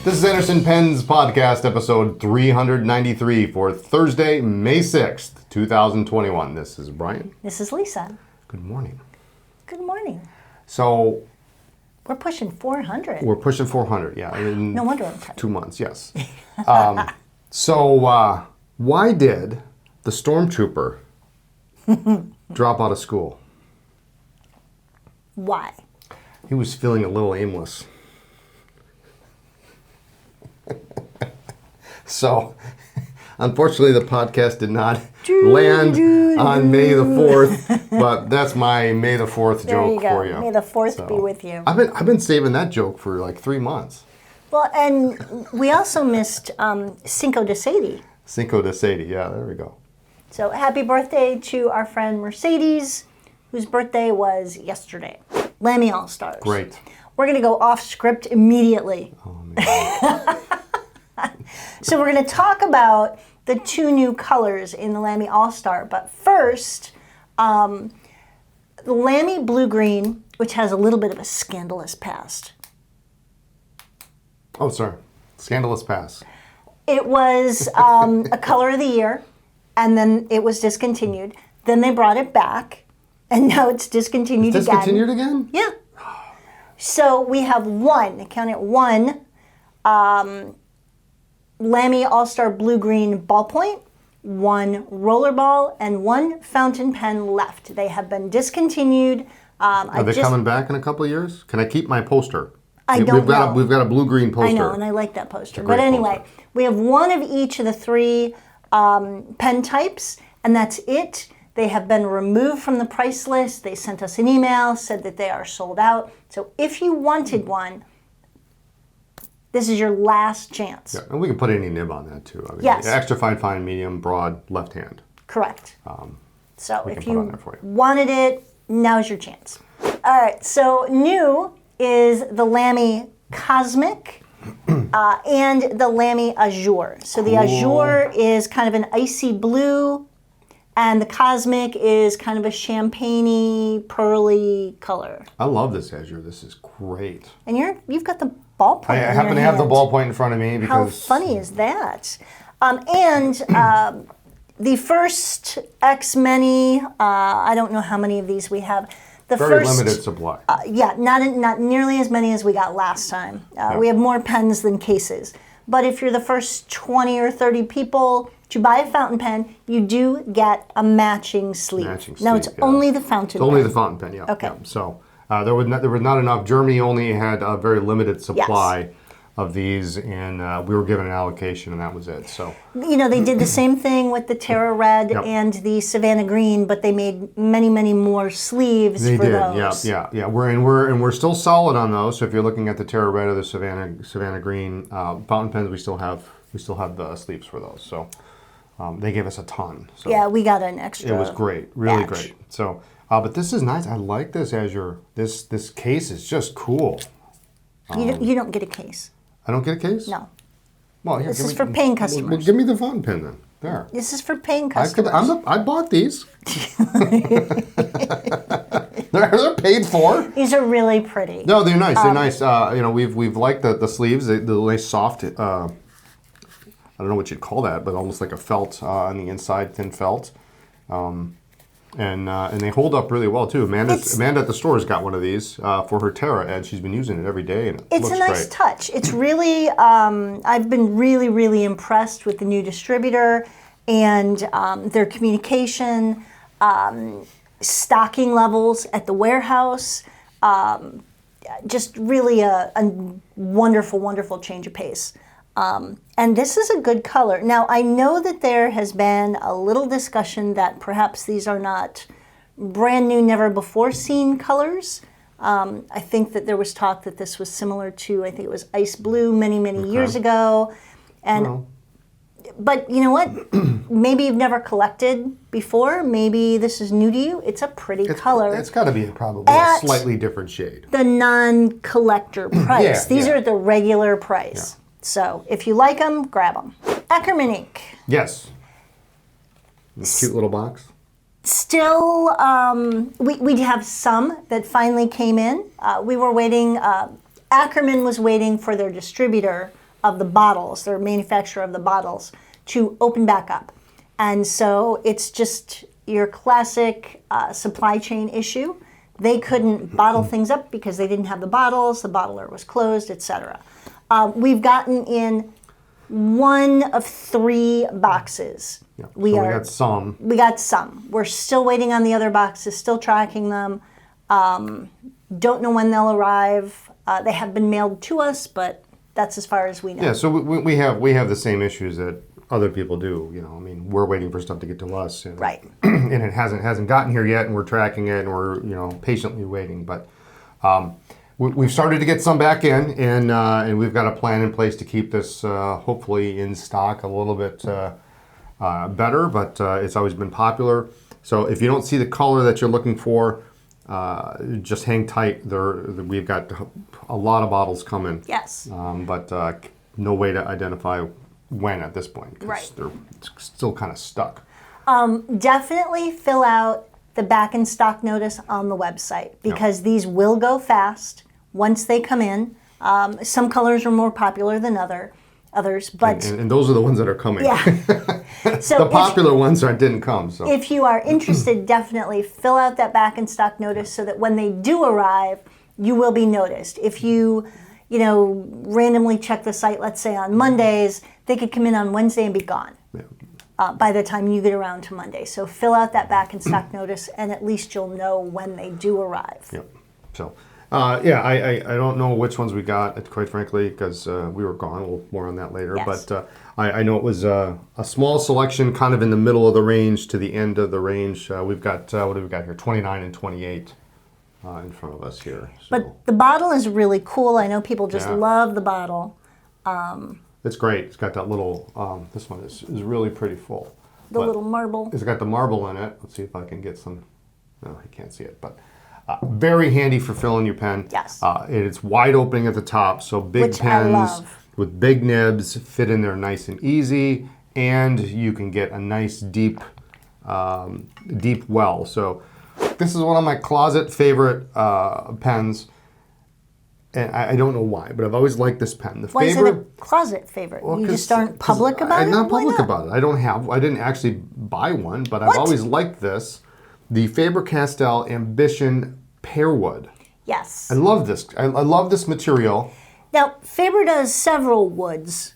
This is Anderson Pens Podcast, episode 393 for Thursday, May 6th, 2021. This is Brian. This is Lisa. Good morning. Good morning. So... We're pushing 400. We're pushing 400, yeah. No wonder I'm tired. 2 months, yes. Why did the stormtrooper drop out of school? Why? He was feeling a little aimless. So, unfortunately, the podcast did not land on May the 4th, but that's my May the 4th joke for you. May the 4th be with you. I've been saving that joke for like 3 months. Well, and we also missed Cinco de Sedi. Cinco de Sedi, yeah, there we go. So happy birthday to our friend Mercedes, whose birthday was yesterday. Lamy All-Stars. Great. We're going to go off script immediately. Oh, man. So we're going to talk about the two new colors in the Lamy All-Star. But first, the Lamy Blue-Green, which has a little bit of a scandalous past. Oh, sorry. Scandalous pass. It was a color of the year, and then it was discontinued. Then they brought it back, and now it's discontinued again. Discontinued again? Yeah. So we have one, count it, one Lamy All-Star Blue-Green ballpoint, one rollerball, and one fountain pen left. They have been discontinued. Are they coming back in a couple of years? Can I keep my poster? We've got a blue-green poster. I know, and I like that poster. But anyway, we have one of each of the three pen types, and that's it. They have been removed from the price list. They sent us an email, said that they are sold out. So if you wanted one, this is your last chance. Yeah, and we can put any nib on that too. I mean, yes. Extra fine, medium, broad, left hand. Correct. So if you for you wanted it, now's your chance. All right, so new is the Lamy Cosmic and the Lamy Azure. So the Azure is kind of an icy blue, and the Cosmic is kind of a champagne-y, pearly color. I love this Azure. This is great. And you've got the ballpoint. I happen to have the ballpoint in front of me because. How funny is that? The first X many. I don't know how many of these we have. Very limited supply. Yeah, not nearly as many as we got last time. We have more pens than cases. But if you're the first 20 or 30 people to buy a fountain pen, you do get a matching sleeve. Now it's only the fountain pen. It's only the fountain pen, yeah. Okay. Yeah. So there was not enough. Germany only had a very limited supply of these, and we were given an allocation, and that was it. So they did the same thing with the Terra Red and the Savannah Green, but they made many more sleeves for those. Yeah. We're still solid on those. So if you're looking at the Terra Red or the Savannah Green fountain pens, we still have the sleeves for those. So they gave us a ton. So yeah, we got an extra. It was great, really batch. Great. So, but this is nice. I like this Azure. This case is just cool. You don't get a case. I don't get a case? No. Well, here, this is for paying customers. Well, give me the fountain pen then. There. This is for paying customers. I bought these. they're paid for. These are really pretty. No, they're nice. They're nice. We've liked the sleeves. The nice soft. I don't know what you'd call that, but almost like a felt on the inside, thin felt. And they hold up really well too. Amanda at the store has got one of these for her Terra, and she's been using it every day, and it looks great. It's a nice touch. It's really, I've been really impressed with the new distributor and their communication, stocking levels at the warehouse. Just really a wonderful change of pace. And this is a good color. Now, I know that there has been a little discussion that perhaps these are not brand new, never before seen colors. I think that there was talk that this was similar to, I think it was ice blue many years ago. And but you know what? Maybe you've never collected before. Maybe this is new to you. It's a pretty color. It's got to be probably a slightly different shade. The non-collector price. These are the regular price. Yeah. So if you like them, grab them. Ackerman Ink. Yes. This cute little box. Still, we have some that finally came in. We were waiting. Ackerman was waiting for their distributor of the bottles, the manufacturer of the bottles, to open back up. And so it's just your classic supply chain issue. They couldn't bottle things up because they didn't have the bottles, the bottler was closed, etc. We've gotten in 1 of 3 boxes. Yeah. We got some. We got some. We're still waiting on the other boxes, still tracking them. Don't know when they'll arrive. They have been mailed to us, but that's as far as we know. Yeah, so we have the same issues that other people do. You know, I mean, we're waiting for stuff to get to us, and, Right. and it hasn't gotten here yet, and we're tracking it, and we're patiently waiting. But we've started to get some back in, and we've got a plan in place to keep this hopefully in stock a little bit better. But it's always been popular. So if you don't see the color that you're looking for, just hang tight. We've got a lot of bottles coming. Yes. But no way to identify when at this point, because Right. they're still kind of stuck. Definitely fill out the back in stock notice on the website, because these will go fast once they come in. Some colors are more popular than others, but And those are the ones that are coming. yeah. So The popular ones didn't come. So if you are interested, definitely fill out that back in stock notice so that when they do arrive, you will be noticed. If you randomly check the site, let's say on Mondays, they could come in on Wednesday and be gone by the time you get around to Monday. So fill out that back in stock notice, and at least you'll know when they do arrive. Yep. So I don't know which ones we got, quite frankly, because we were gone. We'll more on that later. Yes. But I know it was a small selection, kind of in the middle of the range to the end of the range. We've got what do we got here? 29 and 28 in front of us here. So. But the bottle is really cool. I know people just Yeah. love the bottle. It's great. It's got that little. This one is really pretty full. The little marble. It's got the marble in it. Let's see if I can get some. No, you can't see it, but very handy for filling your pen. Yes. It's wide opening at the top, so big Which I pens love. with big nibs fit in there nice and easy, and you can get a nice deep well. So this is one of my closet favorite pens. And I don't know why, but I've always liked this pen. Why is it a closet favorite? Well, you just aren't public about it? I'm not Why public about it. I didn't actually buy one, but I've What? always liked this. The Faber-Castell Ambition Pearwood. Yes. I love this. I love this material. Now, Faber does several woods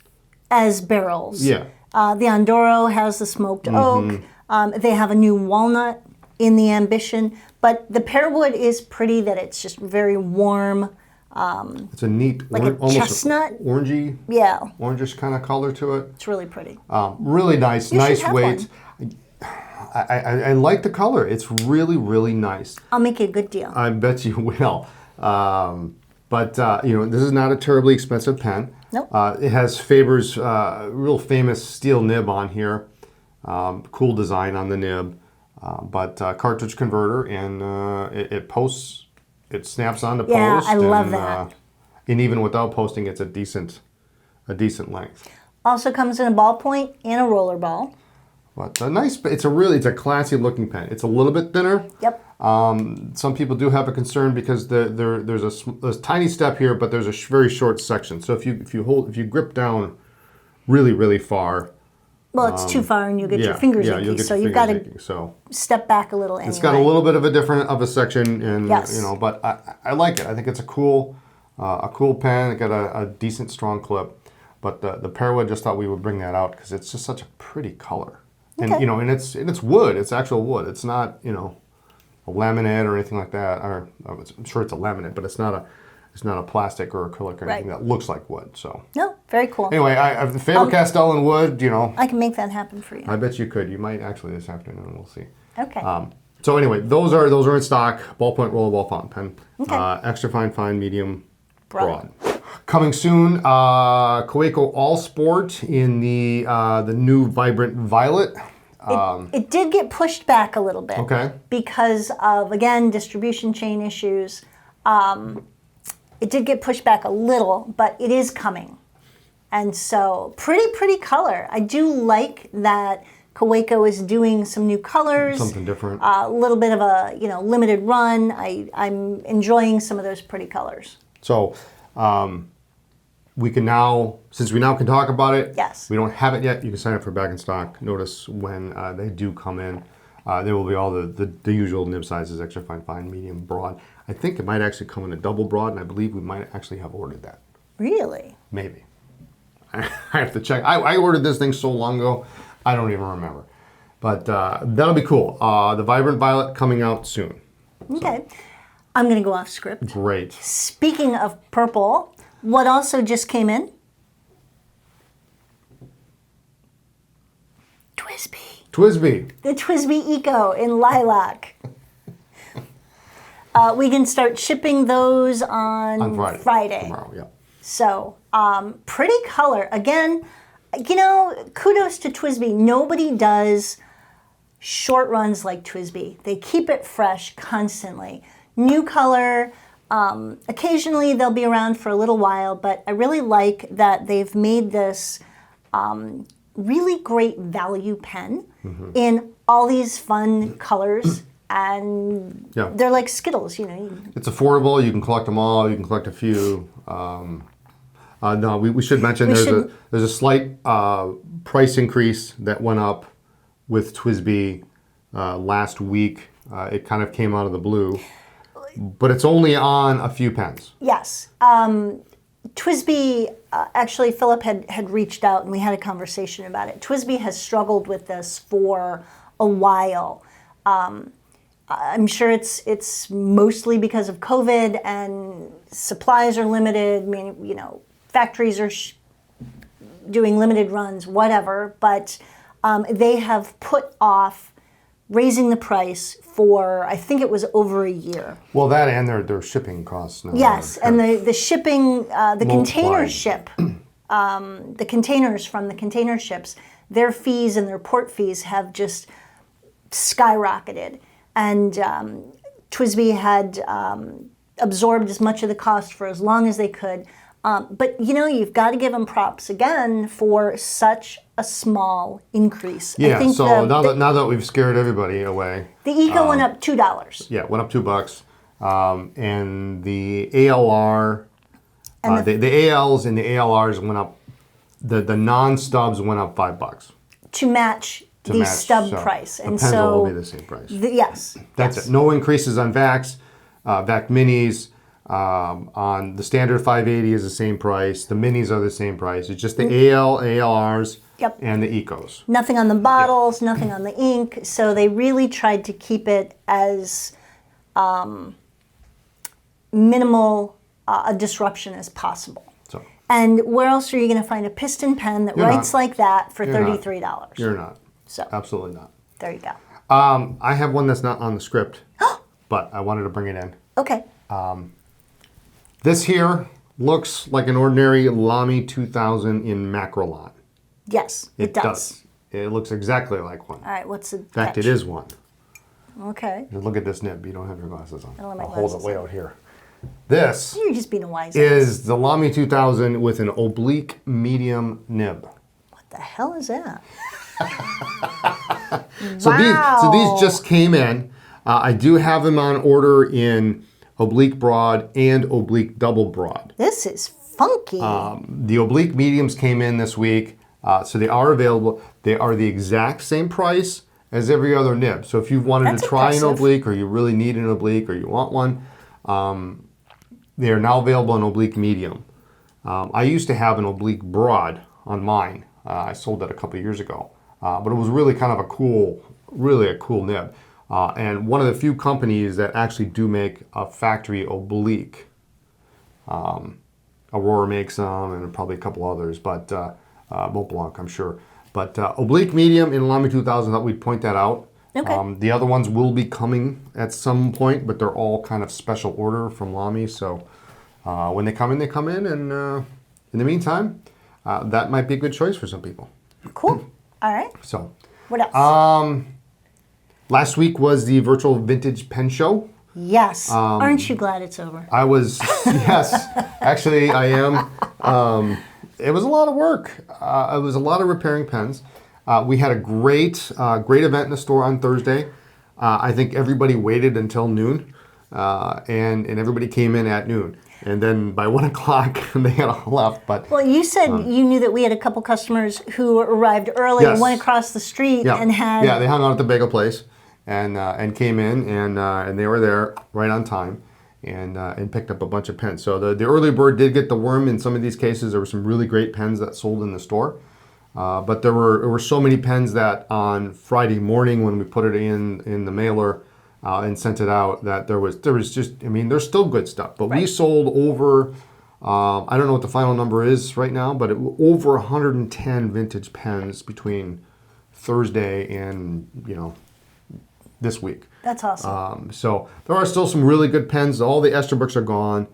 as barrels. Yeah. The Andorro has the smoked oak. They have a new walnut in the Ambition. But the Pearwood is pretty that it's just very warm. It's a neat, Like a almost chestnut? orangey, Yeah, orangish kind of color to it. it's really pretty. Really nice, You should nice have weight. I like the color. It's really, really nice. I'll make you a good deal. I bet you will. But this is not a terribly expensive pen. Nope. It has Faber's real famous steel nib on here. Cool design on the nib, but cartridge converter, and it posts. It snaps onto post. Yeah, I love that. And even without posting, it's a decent length. Also comes in a ballpoint and a roller ball. But it's a classy looking pen. It's a little bit thinner. Yep. Some people do have a concern because there's a tiny step here, but there's a very short section. So if you grip down really, really far. Well, it's too far and you'll get your fingers you'll achy, get so your you've got fingers to aching, so. step back a little anyway. It's got a little bit of a different of a section, and Yes. but I like it. I think it's a cool pen. It got a decent strong clip, but the Pearwood, just thought we would bring that out because it's just such a pretty color, and Okay. and it's wood. It's actual wood. It's not a laminate or anything like that. Or I'm sure it's a laminate, but it's not a plastic or acrylic or anything Right. that looks like wood. So No, very cool. anyway, the Faber-Castell and wood. I can make that happen for you. I bet you could. You might actually this afternoon. We'll see. Okay. So anyway, those are in stock. Ballpoint rollerball fountain pen. Okay. Extra fine, medium, Broad. Coming soon, Kaweco All Sport in the new vibrant violet. It did get pushed back a little bit. Okay. Because of, again, distribution chain issues. It did get pushed back a little, but it is coming. And so, pretty color. I do like that Kaweco is doing some new colors. Something different. A little bit of a limited run. I'm enjoying some of those pretty colors. So we can now, since we now can talk about it, Yes. we don't have it yet, you can sign up for back in stock notice when they do come in. There will be all the usual nib sizes, extra fine, medium, broad. I think it might actually come in a double broad, and I believe we might actually have ordered that. Really? Maybe. I have to check. I ordered this thing so long ago, I don't even remember. But that'll be cool. The Vibrant Violet coming out soon. Okay. I'm going to go off script. Great. Speaking of purple, what also just came in? TWSBY. The TWSBI ECO in lilac. We can start shipping those on Friday. Tomorrow, yeah. So, pretty color. Again, you know, kudos to TWSBI. Nobody does short runs like TWSBI. They keep it fresh constantly. New color. Occasionally they'll be around for a little while, but I really like that they've made this really great value pen in all these fun colors. And they're like Skittles, you know. It's affordable. You can collect them all. You can collect a few. No, we should mention there's a slight price increase that went up with TWSBI last week. It kind of came out of the blue, but it's only on a few pens. Yes. TWSBI, actually Philip had reached out and we had a conversation about it. TWSBI has struggled with this for a while. I'm sure it's mostly because of COVID and supplies are limited. I mean, you know, factories are doing limited runs, whatever. But they have put off raising the price for, I think it was over a year. Well, that and their shipping costs now. Yes, and the shipping, the container ship, the containers from the container ships, their fees and their port fees have just skyrocketed. And TWSBI had absorbed as much of the cost for as long as they could. But, you know, you've got to give them props again for such a small increase. Yeah, I think so now that we've scared everybody away. The ECO went up $2. Yeah, went up $2. And the ALR, the ALs and the ALRs went up, the non-stubs went up $5. To match the stub price. And the pencil will be the same price. Yes. That's it. No increases on VACs, VAC minis. On the standard 580 is the same price. The minis are the same price. It's just the AL, ALRs, and the ECOs. Nothing on the bottles, nothing on the ink. So they really tried to keep it as minimal a disruption as possible. So. And where else are you going to find a piston pen that writes like that for $33? You're not. So absolutely not. There you go. I have one that's not on the script, but I wanted to bring it in. Okay. This here looks like an ordinary Lamy 2000 in Macrolon. Yes, it does. It looks exactly like one. All right, what's the In fact, it is one. Okay. Look at this nib. You don't have your glasses on. I'll hold it way out here. This You're just being a wise is the Lamy 2000 with an oblique medium nib. What the hell is that? So these just came in. I do have them on order in oblique broad and oblique double broad. This is funky. The oblique mediums came in this week, so they are available. They are the exact same price as every other nib. So if you've wanted to try an oblique, or you really need an oblique, or you want one, they are now available in oblique medium. I used to have an oblique broad on mine. I sold that a couple of years ago, but it was really kind of a cool nib. And one of the few companies that actually do make a factory oblique. Aurora makes some, and probably a couple others, but Mont Blanc, I'm sure. But oblique medium in Lamy 2000, I thought we'd point that out. Okay. The other ones will be coming at some point, but they're all kind of special order from Lamy. So when they come in, they come in. And in the meantime, that might be a good choice for some people. Cool. All right. So. What else? Last week was the virtual vintage pen show. Yes. Aren't you glad it's over? I was, yes. Actually, I am. It was a lot of work. It was a lot of repairing pens. We had a great event in the store on Thursday. I think everybody waited until noon and everybody came in at noon. And then by 1 o'clock, they had all left. But Well, you said you knew that we had a couple customers who arrived early and Yes. went across the street and had. Yeah, they hung out at the bagel place and came in and they were there right on time and picked up a bunch of pens. So the early bird did get the worm in some of these cases. There were some really great pens that sold in the store. But there were so many pens that on Friday morning when we put it in the mailer and sent it out that there was just, I mean, there's still good stuff. But we sold over, I don't know what the final number is right now, but over 110 vintage pens between Thursday and, this week. That's awesome. So there are still some really good pens. All the Esterbrook's are gone.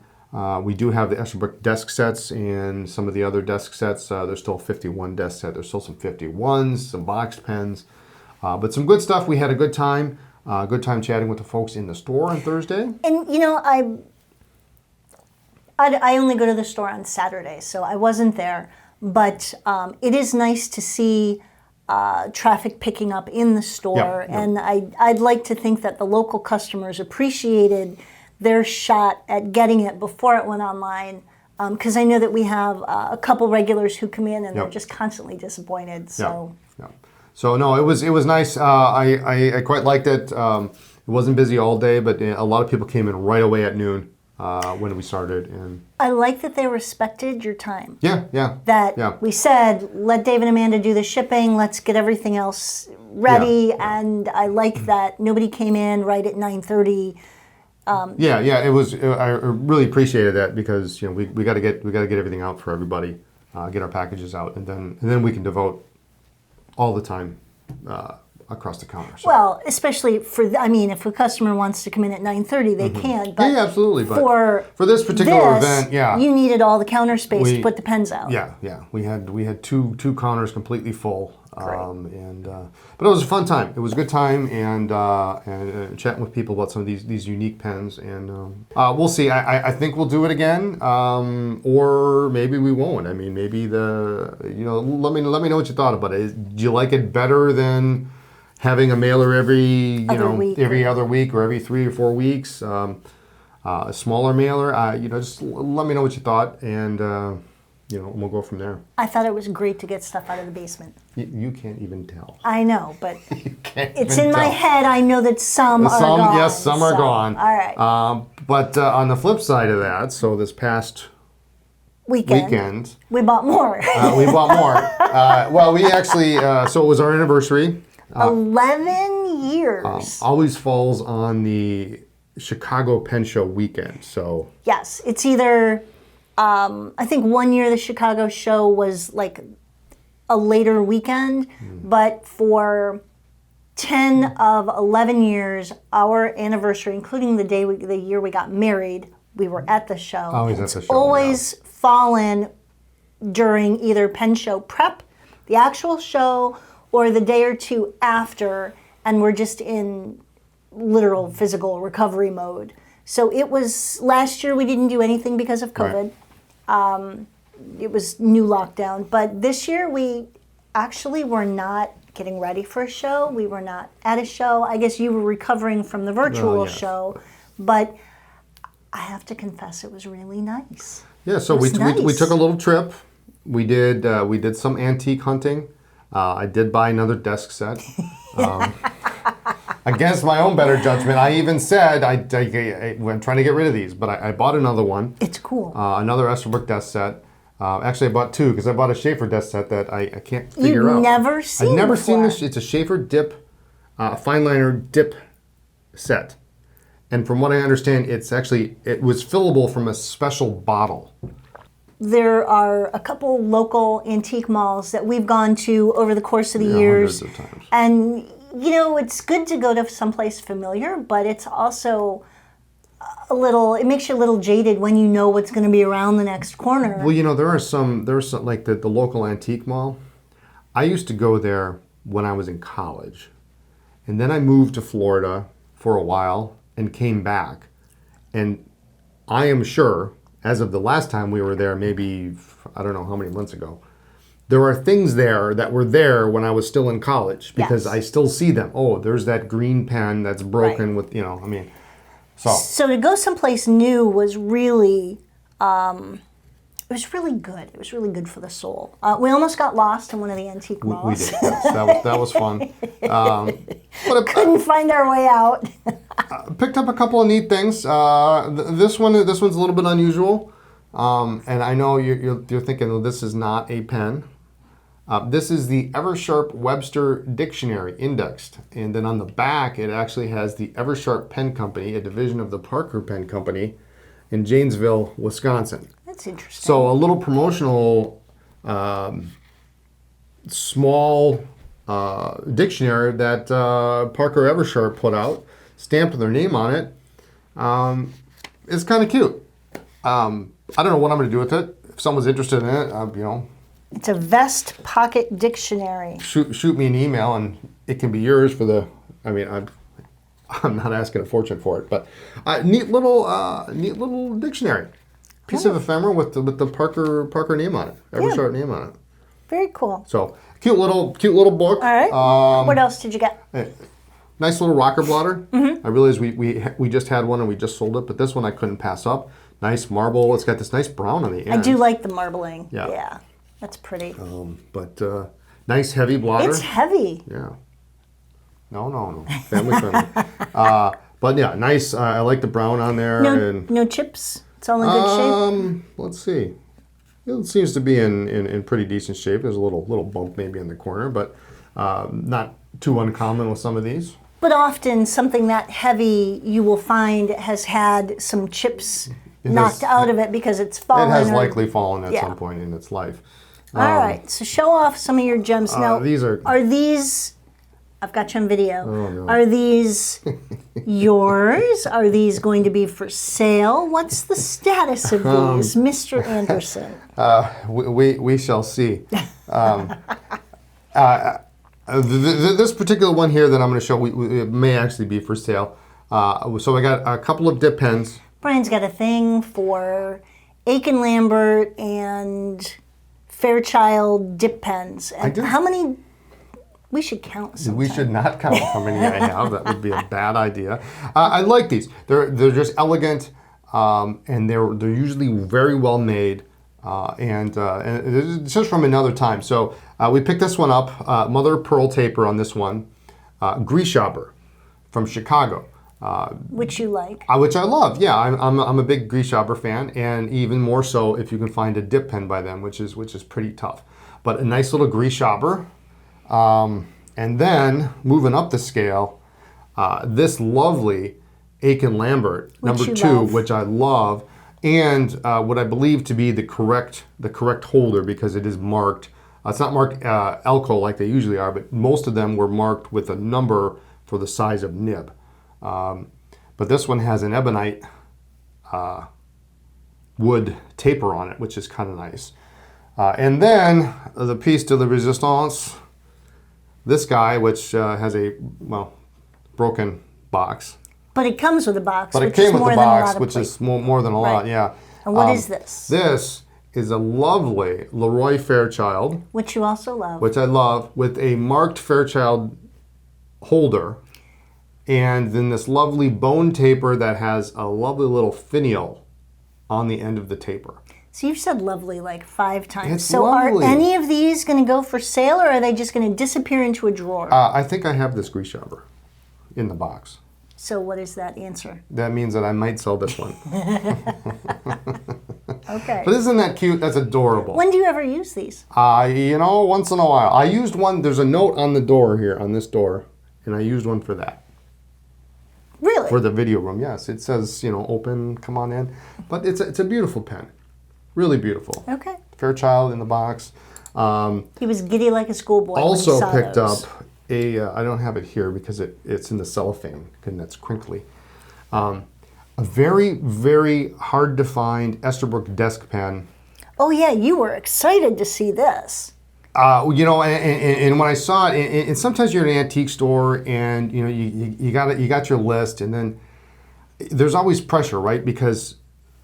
We do have the Esterbrook desk sets and some of the other desk sets. There's still a 51 desk set. There's still some 51s, some boxed pens, but some good stuff. We had a good time. Good time chatting with the folks in the store on Thursday. And I only go to the store on Saturday, so I wasn't there. But it is nice to see traffic picking up in the store, and I'd like to think that the local customers appreciated their shot at getting it before it went online. Because I know that we have a couple regulars who come in and they're just constantly disappointed. So. So no, it was nice. I quite liked it. It wasn't busy all day, but a lot of people came in right away at noon when we started. And I like that they respected your time. Yeah. We said, let Dave and Amanda do the shipping. Let's get everything else ready. And I like that nobody came in right at 9:30. It was. I really appreciated that because we got to get everything out for everybody, get our packages out, and then we can devote all the time across the counter. So. Well, especially if a customer wants to come in at 9:30, they can. But absolutely. But for this particular event, you needed all the counter space to put the pens out. Yeah. We had two counters completely full. But it was a fun time. It was a good time, and chatting with people about some of these unique pens, and we'll see. I think we'll do it again, or maybe we won't. I mean, maybe let me know what you thought about it. Do you like it better than having a mailer every other week or every 3 or 4 weeks? A smaller mailer. Just let me know what you thought, and. We'll go from there. I thought it was great to get stuff out of the basement. You can't even tell. I know, but it's in my head. I know that some are gone. Yes, some are gone. All right. But on the flip side of that, so this past weekend we bought more. We bought more. Well, we actually, so it was our anniversary. 11 years. Always falls on the Chicago Pen Show weekend. So yes, it's either... I think one year the Chicago show was like a later weekend, but for 10 of 11 years, our anniversary, including the year we got married, we were at the show. Always at the show. Always fallen during either pen show prep, the actual show, or the day or two after, and we're just in literal physical recovery mode. So it was, last year we didn't do anything because of COVID. It was new lockdown. But this year we actually were not getting ready for a show. We were not at a show. I guess you were recovering from the virtual show. But I have to confess, it was really nice. Yeah, so we took a little trip. We did some antique hunting. I did buy another desk set. Against my own better judgment, I even said I'm trying to get rid of these, but I bought another one. It's cool. Another Esterbrook desk set. Actually, I bought two because I bought a Schaefer desk set that I can't figure out. You've never seen I've never before. seen this. It's a Schaefer dip, fine liner dip set, and from what I understand, it was fillable from a special bottle. There are a couple local antique malls that we've gone to over the course of the years. Hundreds of times. And, it's good to go to someplace familiar, but it's also it makes you a little jaded when you know what's going to be around the next corner. Well, there are some like the local antique mall. I used to go there when I was in college. And then I moved to Florida for a while and came back. And I am sure, as of the last time we were there, maybe, I don't know how many months ago, there are things there that were there when I was still in college because I still see them. Oh, there's that green pen that's broken with, So to go someplace new was really, it was really good. It was really good for the soul. We almost got lost in one of the antique malls. We did. Yes, that was fun. Couldn't find our way out. Picked up a couple of neat things. This one's a little bit unusual, and I know you're thinking, well, this is not a pen. This is the Eversharp Webster Dictionary indexed, and then on the back it actually has the Eversharp Pen Company, a division of the Parker Pen Company, in Janesville, Wisconsin. That's interesting. So a little promotional, small dictionary that Parker Eversharp put out, stamped their name on it. It's kind of cute. I don't know what I'm going to do with it. If someone's interested in it, it's a vest pocket dictionary. Shoot me an email and it can be yours for the. I'm not asking a fortune for it, but neat little dictionary. Piece of ephemera with the Parker name on it, Eversharp name on it. Very cool. So cute little book. All right. What else did you get? Nice little rocker blotter. I realized we just had one and we just sold it, but this one I couldn't pass up. Nice marble. It's got this nice brown on the end. I do like the marbling. Yeah. That's pretty. But nice heavy blotter. It's heavy. Yeah. No. Family friendly. But yeah, nice. I like the brown on there. No chips. It's all in good shape. Let's see. It seems to be in pretty decent shape. There's a little bump maybe in the corner, but not too uncommon with some of these. But often something that heavy you will find has had some chips knocked out of it because it's fallen. It has likely fallen at some point in its life. All right, so show off some of your gems. Now, are these, I've got you on video. Oh, no. Are these yours? Are these going to be for sale? What's the status of these, Mr. Anderson? We shall see. This particular one here that I'm going to show, it may actually be for sale. So I got a couple of dip pens. Brian's got a thing for Aiken Lambert and Fairchild dip pens. And how many? We should count sometime. We should not count how many I have. That would be a bad idea. I like these. They're just elegant, and they're usually very well made, and it's just from another time. So we picked this one up. Mother of pearl taper on this one. Grieshaber from Chicago. Which you like? Which I love. Yeah, I'm a big Grieshaber fan, and even more so if you can find a dip pen by them, which is pretty tough. But a nice little Grieshaber. And then moving up the scale, this lovely Aiken Lambert number 2, which I love, and what I believe to be the correct holder because it is marked. It's not marked Elco like they usually are, but most of them were marked with a number for the size of nib. But this one has an ebonite wood taper on it, which is kind of nice. And then the piece de la resistance. This guy, which has a broken box. But it comes with a box. But it came with the box, which is more than a lot. Yeah. And what is this? This is a lovely Leroy Fairchild, which you also love. Which I love, with a marked Fairchild holder, and then this lovely bone taper that has a lovely little finial on the end of the taper. So you've said lovely like 5 times. It's so lovely. Are any of these going to go for sale, or are they just going to disappear into a drawer? I think I have this Grieshaber in the box. So what is that answer? That means that I might sell this one. Okay. But isn't that cute? That's adorable. When do you ever use these? Once in a while. I used one. There's a note on the door here, on this door, and I used one for that. Really? For the video room, yes. It says, open, come on in. But it's a beautiful pen. Really beautiful. Okay. Fairchild in the box. He was giddy like a schoolboy. Also when he saw picked those. up I don't have it here because it's in the cellophane and that's crinkly. A very, very hard to find Esterbrook desk pen. Oh yeah, you were excited to see this. And when I saw it, and sometimes you're in an antique store and you got your list, and then there's always pressure, right? Because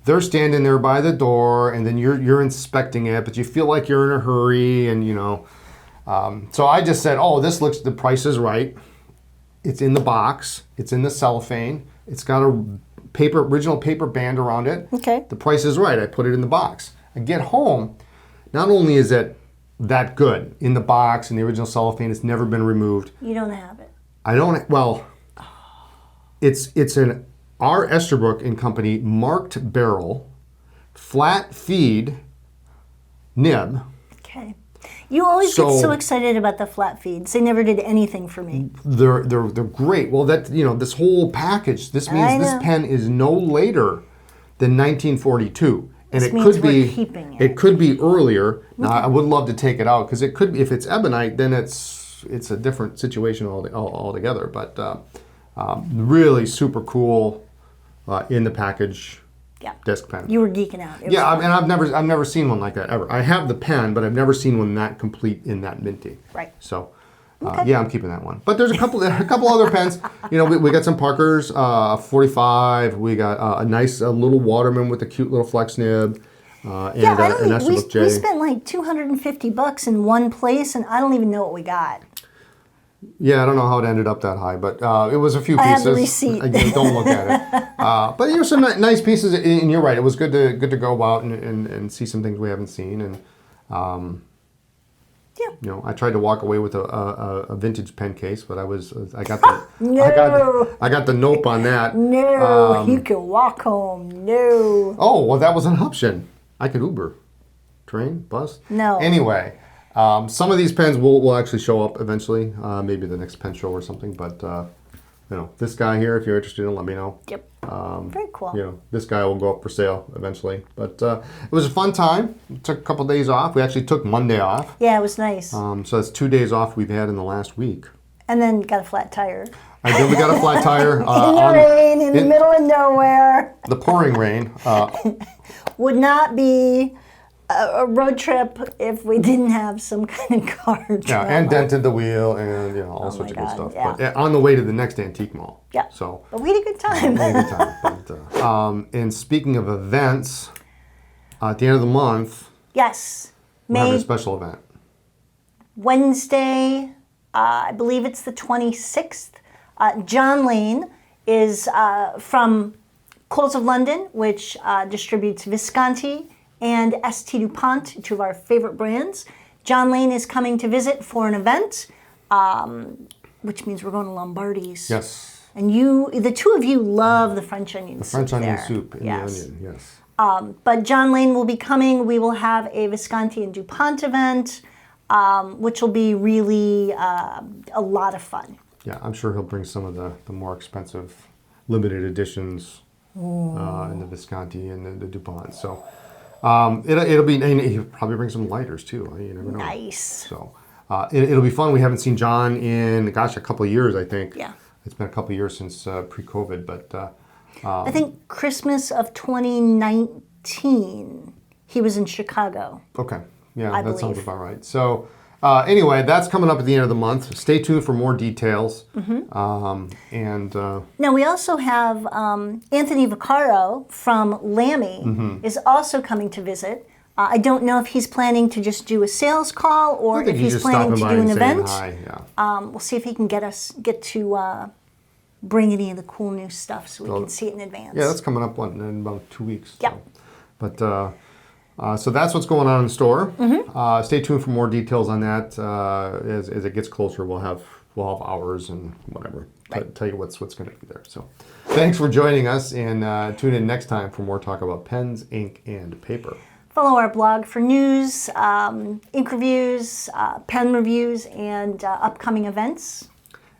they're standing there by the door, and then you're inspecting it, but you feel like you're in a hurry, and so I just said, oh, the price is right. It's in the box. It's in the cellophane. It's got a paper, original paper band around it. Okay. The price is right. I put it in the box. I get home. Not only is it that good in the box and the original cellophane, it's never been removed. You don't have it. I don't. Well, it's an R. Esterbrook and Company marked barrel, flat feed nib. Okay. You always get so excited about the flat feeds. They never did anything for me. They're great. Well, that this whole package. This means this pen is no later than 1942. And this means we're keeping it. It could be earlier. Now, I would love to take it out because it could be, if it's ebonite, then it's a different situation altogether. But really super cool in the package disc pen. You were geeking out. And I've never seen one like that ever. I have the pen, but I've never seen one that complete in that minty. Right. So. Yeah, I'm keeping that one. But there's a couple other pens. We got some Parkers, 45. We got a nice little Waterman with a cute little flex nib, and an Esterbrook J. We spent like $250 in one place, and I don't even know what we got. Yeah, I don't know how it ended up that high, but it was a few pieces. I have the receipt. Again, don't look at it. But some nice pieces, and you're right. It was good to go out and see some things we haven't seen, and. I tried to walk away with a vintage pen case, but I got the nope on that. No, you can walk home. No. Oh, well, that was an option. I could Uber, train, bus. No. Anyway, some of these pens will actually show up eventually, maybe the next pen show or something. But this guy here, if you're interested in, let me know. Yep. Very cool. This guy will go up for sale eventually. But it was a fun time. Took a couple days off. We actually took Monday off. Yeah, it was nice. So that's 2 days off we've had in the last week. And then got a flat tire. And then we got a flat tire. In the rain, in the middle of nowhere. The pouring rain. Would not be a road trip if we didn't have some kind of car drama. Yeah, and dented the wheel and all sorts of good stuff. Yeah. But on the way to the next antique mall. Yeah. So. But we had a good time. And speaking of events, at the end of the month. Yes. We're having a special event. Wednesday, I believe it's the 26th. John Lane is from Coles of London, which distributes Visconti and St. Dupont, two of our favorite brands. John Lane is coming to visit for an event, which means we're going to Lombardi's. Yes. And the two of you love the French onion soup. The French onion soup and the onion, yes. But John Lane will be coming. We will have a Visconti and Dupont event, which will be really a lot of fun. Yeah, I'm sure he'll bring some of the more expensive limited editions in the Visconti and the Dupont. So it'll be, and he'll probably bring some lighters too. You never know. Nice. So it'll be fun. We haven't seen John in, a couple of years, I think. Yeah. It's been a couple of years since pre-COVID, but I think Christmas of 2019, he was in Chicago. Okay. Yeah, that sounds about right. So anyway, that's coming up at the end of the month. Stay tuned for more details. Now we also have Anthony Vaccaro from Lamy is also coming to visit. I don't know if he's planning to just do a sales call or if he's planning to do an event. Hi. Yeah. We'll see if he can get to bring any of the cool new stuff so we can see it in advance. Yeah, that's coming up in about 2 weeks. Yeah. So. But so that's what's going on in the store. Stay tuned for more details on that. As it gets closer, we'll have hours and whatever. Tell you what's going to be there. So thanks for joining us, and tune in next time for more talk about pens, ink, and paper. Follow our blog for news, ink reviews, pen reviews, and upcoming events.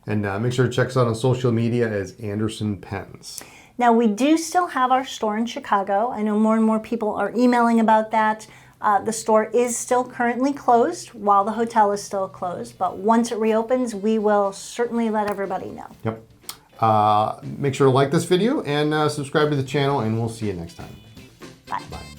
And make sure to check us out on social media as Anderson Pens. Now, we do still have our store in Chicago. I know more and more people are emailing about that. The store is still currently closed while the hotel is still closed. But once it reopens, we will certainly let everybody know. Yep. Make sure to like this video and subscribe to the channel, and we'll see you next time. Bye. Bye.